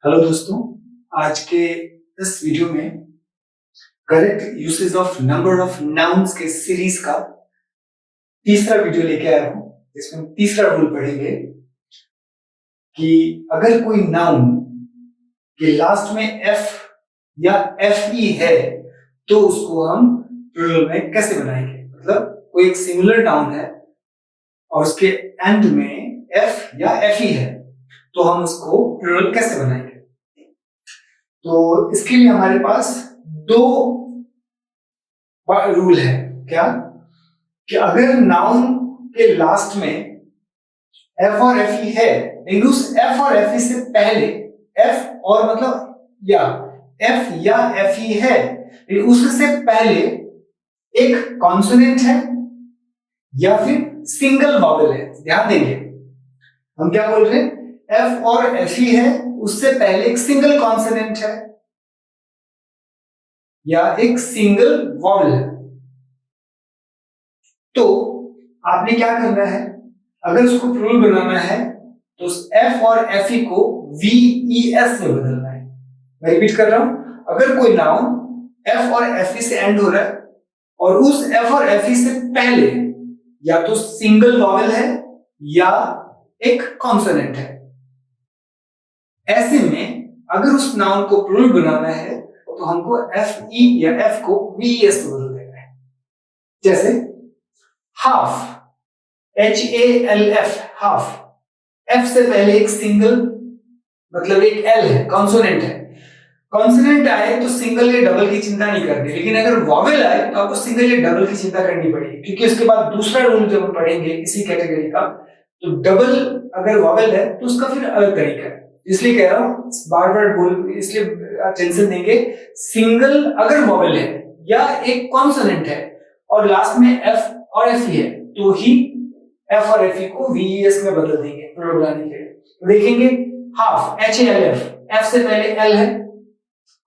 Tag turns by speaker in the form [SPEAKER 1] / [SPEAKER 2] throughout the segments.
[SPEAKER 1] Hello दोस्तों, आज के इस वीडियो में correct usage of number of nouns के सीरीज का तीसरा वीडियो लेके आया हूं, जिसमें हम तीसरा रूल पढ़ेंगे कि अगर कोई नाउन के लास्ट में एफ या एफ ई है तो उसको हम प्लूरल में कैसे बनाएंगे। मतलब कोई एक सिंगुलर नाउन है और उसके एंड में एफ या एफ ई है तो हम उसको प्लूरल कैसे बनाएंगे। तो इसके लिए हमारे पास दो रूल है। क्या कि अगर नाउन के लास्ट में एफ और एफ ई है, लेकिन उस एफ और एफ ई से पहले एफ और मतलब या एफ ई है, लेकिन उससे पहले एक कॉन्सोनेंट है या फिर सिंगल वॉवेल है। ध्यान देंगे, हम क्या बोल रहे हैं, एफ और एफ ई है, उससे पहले एक सिंगल कॉन्सोनेंट है या एक सिंगल वॉवेल है। तो आपने क्या करना है, अगर उसको प्लूरल बनाना है तो उस एफ और एफ ई को वी ई एस में बदलना है। मैं रिपीट कर रहा हूं, अगर कोई नाउन एफ और एफ ई से एंड हो रहा है और उस एफ और एफ ई से पहले या तो सिंगल वॉवेल है या एक कॉन्सोनेंट है, ऐसे में अगर उस नाउन को प्लूरल बनाना है तो हमको एफ ई या एफ को वी ई एस में बदल देना है। जैसे half, H A L F, half, F से पहले एक सिंगल मतलब एक एल है, कॉन्सोनेंट है। कॉन्सोनेंट आए तो सिंगल या डबल की चिंता नहीं करनी, लेकिन अगर वॉवेल आए तो आपको सिंगल या डबल की चिंता करनी पड़ेगी, क्योंकि उसके बाद दूसरा रूल जब हम पढ़ेंगे इसी कैटेगरी का, तो डबल अगर वॉवेल है तो उसका फिर अलग तरीका है। इसलिए कह रहा हूं, बार बार बोल, इसलिए टेंशन देंगे। सिंगल अगर वॉवेल है या एक कॉन्सोनेंट है और लास्ट में एफ और एफ ई है तो ही एफ और एफ ई को वी ई एस में बदल देंगे प्लूरल बनाने के लिए। तो देखेंगे half, H A L F, F से पहले एल है,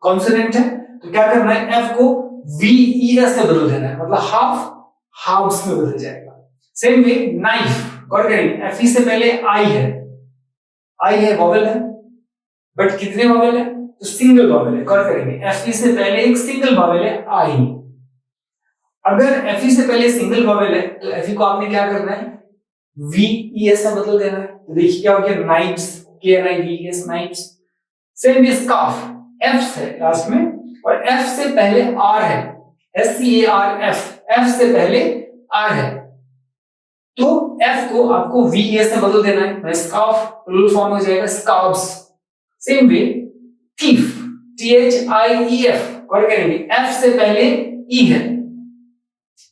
[SPEAKER 1] कॉन्सोनेंट है, तो क्या करना है, एफ को वी ई एस में बदल देना है, मतलब हाफ हाफ्स में बदल जाएगा। सेम वे नाइफ, गौर करेंगे, एफ ई से पहले आई है, आई है वॉवेल है, बट कितने वॉवेल है, तो सिंगल वॉवेल है। गौर करेंगे, एफ ई से पहले एक सिंगल वॉवेल है आई। अगर एफ ई से पहले सिंगल वॉवेल है तो एफ ई को आपने क्या करना है, वी ई एस में बदल देना है। तो देखिए क्या हो गया, knives, K N I V S, knives. Same way scarf, F से लास्ट में और एफ से पहले आर है, S C A R F, F से पहले आर है, तो एफ को आपको वी ई एस में बदल देना है, स्कार्फ प्लूरल फॉर्म हो जाएगा scarfs. Same way thief, T H I E F, गौर करेंगे, एफ से पहले ई है,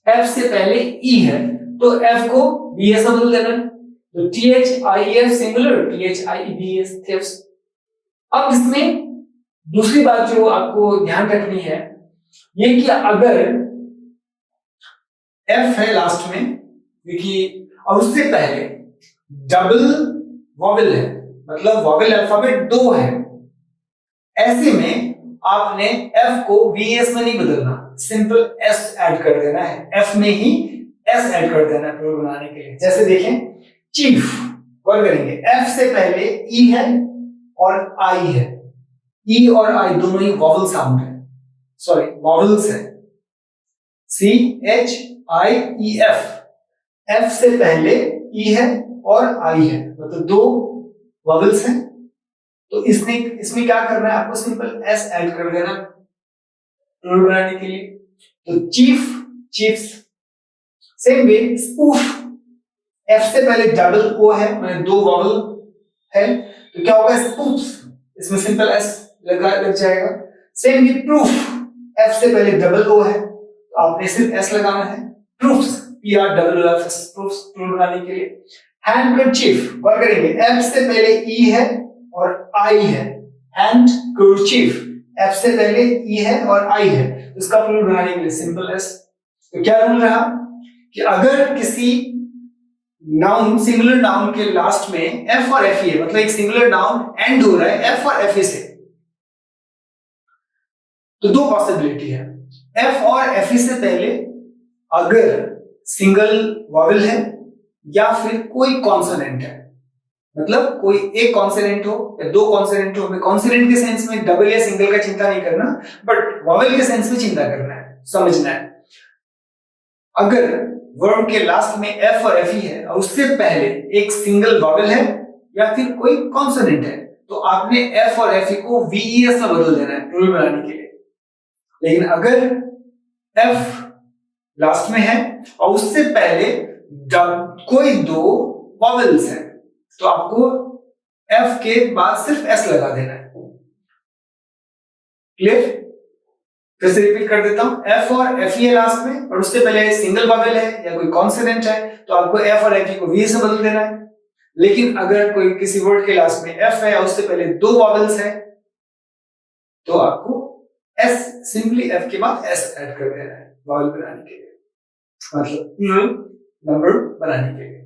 [SPEAKER 1] एफ से पहले ई है, तो एफ को वी एस में बदल देना है, तो T H I F singular, T H I V S thieves. अब इसमें दूसरी बात जो आपको ध्यान रखनी है ये कि अगर एफ है लास्ट में, देखिए, और उससे पहले डबल वॉवेल है, मतलब वॉवेल अल्फाबेट दो है, ऐसे में आपने एफ को वी एस में नहीं बदलना, सिंपल एस ऐड कर देना है, एफ में ही एस ऐड कर देना है प्लूरल बनाने के लिए। जैसे देखें, चीफ, गौर करेंगे, एफ से पहले ई है और आई है, ई और आई दोनों ही वॉवेल साउंड है, सॉरी वॉवेल्स है, C H I E F, F से पहले ई है और आई है, मतलब दो वॉवेल्स हैं। तो इसमें क्या करना है, आपको सिंपल एस ऐड कर देना प्लूरल बनाने के लिए। तो chief, chiefs. Same way spoof, F से पहले डबल ओ है, मतलब दो वॉवेल है, तो क्या होगा, स्पूफ्स, इसमें सिंपल एस लग जाएगा। सेम वे प्रूफ, एफ से पहले डबल ओ है तो आपने सिर्फ एस लगाना है, proofs, P R double F S, proofs plural बनाने के लिए। हैंडकरचीफ, गौर करेंगे, एफ से पहले ई है और आई है, हैंडकरचीफ, एफ से पहले ई है और आई है, तो इसका प्लूरल बनाने के लिए सिंपल एस। तो क्या रूल रहा कि अगर किसी नाउन, सिंगुलर नाउन के लास्ट में एफ और एफ ई है, मतलब एक सिंगुलर नाउन एंड हो रहा है एफ और एफ ई से, तो दो पॉसिबिलिटी है, एफ और एफ ई से पहले अगर सिंगल वॉवेल है या फिर कोई कॉन्सोनेंट है, मतलब कोई एक कॉन्सोनेंट हो या दो कॉन्सोनेंट हो, कॉन्सोनेंट के सेंस में डबल या सिंगल का चिंता नहीं करना, बट वॉवेल के सेंस में चिंता करना है, समझना है। अगर वर्ड के लास्ट में एफ और एफ ही है और उससे पहले एक सिंगल वॉवेल है या फिर कोई कॉन्सोनेंट है, तो आपने एफ और एफ को वीईएस में बदल देना है प्लूरल बनाने के लिए। लेकिन अगर एफ लास्ट में है और उससे पहले जब कोई दो वॉवेल्स हैं, तो आपको एफ के बाद सिर्फ एस लगा देना है। क्लियर? फिर से रिपीट कर देता हूं, एफ और एफ ई है लास्ट में और उससे पहले सिंगल वॉवेल है या कोई कॉन्सोनेंट है, तो आपको एफ और एफ ई को वी से बदल देना है। लेकिन अगर कोई किसी वर्ड के लास्ट में एफ है और उससे पहले दो वॉवेल्स है, तो आपको एस, सिंपली एफ के बाद एस ऐड कर देना है वॉवेल बनाने के लिए, मतलब नंबर बनाने के लिए।